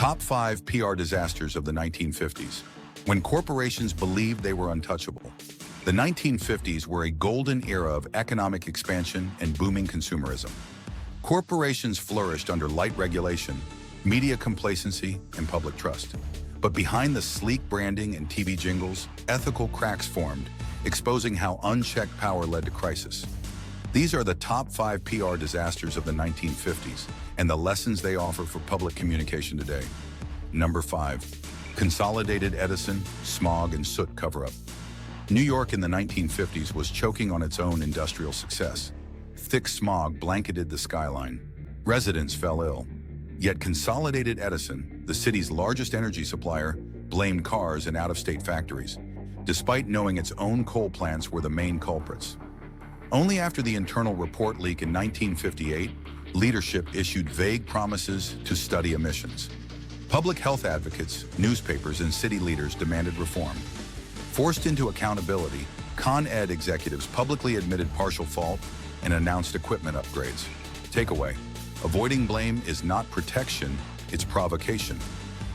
Top 5 PR disasters of the 1950s, when corporations believed they were untouchable. The 1950s were a golden era of economic expansion and booming consumerism. Corporations flourished under light regulation, media complacency, and public trust. But behind the sleek branding and TV jingles, ethical cracks formed, exposing how unchecked power led to crisis. These are the top 5 PR disasters of the 1950s and the lessons they offer for public communication today. Number 5. Consolidated Edison Smog and Soot Cover-Up. New York in the 1950s was choking on its own industrial success. Thick smog blanketed the skyline. Residents fell ill. Yet Consolidated Edison, the city's largest energy supplier, blamed cars and out-of-state factories, despite knowing its own coal plants were the main culprits. Only after the internal report leak in 1958, leadership issued vague promises to study emissions. Public health advocates, newspapers, and city leaders demanded reform. Forced into accountability, Con Ed executives publicly admitted partial fault and announced equipment upgrades. Takeaway: avoiding blame is not protection, it's provocation.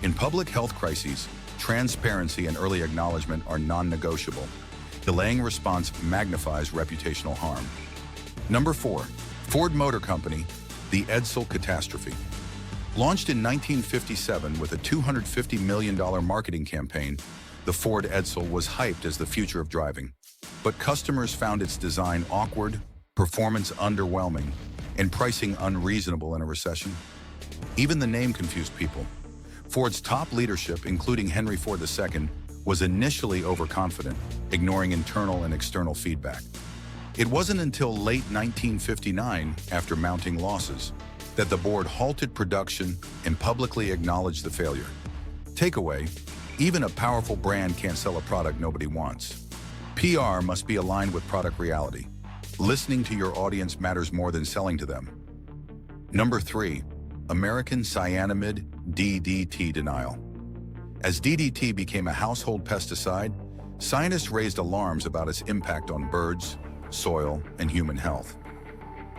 In public health crises, transparency and early acknowledgement are non-negotiable. Delaying response magnifies reputational harm. Number 4. Ford Motor Company, the Edsel catastrophe. Launched in 1957 with a $250 million marketing campaign, the Ford Edsel was hyped as the future of driving. But customers found its design awkward, performance underwhelming, and pricing unreasonable in a recession. Even the name confused people. Ford's top leadership, including Henry Ford II, was initially overconfident, ignoring internal and external feedback. It wasn't until late 1959, after mounting losses, that the board halted production and publicly acknowledged the failure. Takeaway: even a powerful brand can't sell a product nobody wants. PR must be aligned with product reality. Listening to your audience matters more than selling to them. Number 3. American Cyanamid DDT denial. As DDT became a household pesticide, scientists raised alarms about its impact on birds, soil, and human health.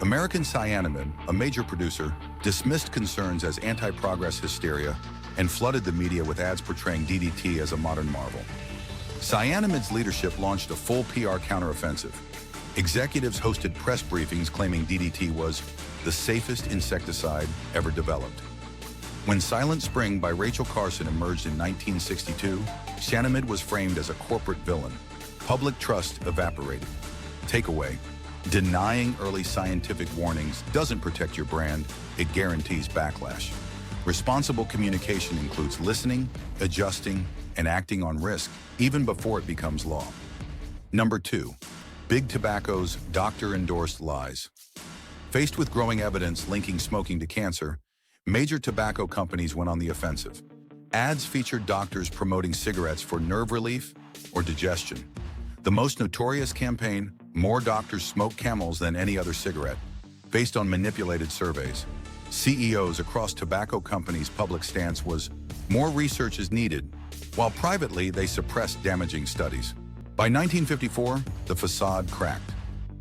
American Cyanamid, a major producer, dismissed concerns as anti-progress hysteria and flooded the media with ads portraying DDT as a modern marvel. Cyanamid's leadership launched a full PR counteroffensive. Executives hosted press briefings claiming DDT was the safest insecticide ever developed. When Silent Spring by Rachel Carson emerged in 1962, Cyanamid was framed as a corporate villain. Public trust evaporated. Takeaway: denying early scientific warnings doesn't protect your brand, it guarantees backlash. Responsible communication includes listening, adjusting, and acting on risk, even before it becomes law. Number 2. Big Tobacco's doctor-endorsed lies. Faced with growing evidence linking smoking to cancer, major tobacco companies went on the offensive. Ads featured doctors promoting cigarettes for nerve relief or digestion. The most notorious campaign, "More doctors smoke Camels than any other cigarette," based on manipulated surveys. CEOs across tobacco companies' public stance was, more research is needed, while privately they suppressed damaging studies. By 1954, the facade cracked.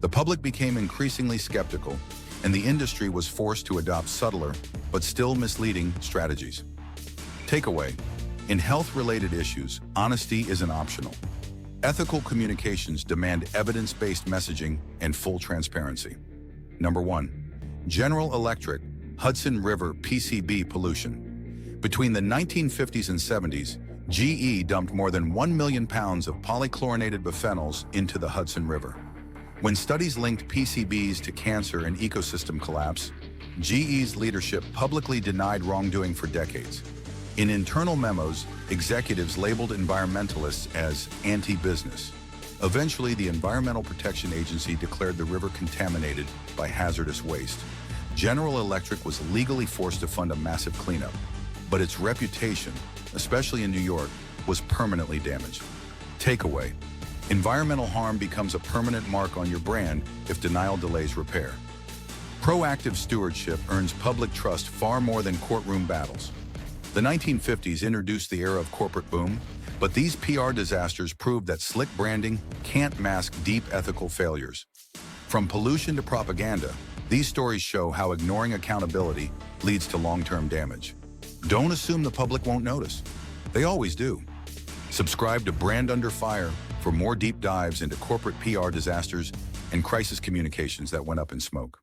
The public became increasingly skeptical, and the industry was forced to adopt subtler, but still misleading, strategies. Takeaway: in health-related issues, honesty isn't optional. Ethical communications demand evidence-based messaging and full transparency. Number 1. General Electric, Hudson River PCB pollution. Between the 1950s and 70s, GE dumped more than 1 million pounds of polychlorinated biphenyls into the Hudson River. When studies linked PCBs to cancer and ecosystem collapse, GE's leadership publicly denied wrongdoing for decades. In internal memos, executives labeled environmentalists as anti-business. Eventually, the Environmental Protection Agency declared the river contaminated by hazardous waste. General Electric was legally forced to fund a massive cleanup, but its reputation, especially in New York, was permanently damaged. Takeaway: environmental harm becomes a permanent mark on your brand if denial delays repair. Proactive stewardship earns public trust far more than courtroom battles. The 1950s introduced the era of corporate boom, but these PR disasters proved that slick branding can't mask deep ethical failures. From pollution to propaganda, these stories show how ignoring accountability leads to long-term damage. Don't assume the public won't notice. They always do. Subscribe to Brand Under Fire for more deep dives into corporate PR disasters and crisis communications that went up in smoke.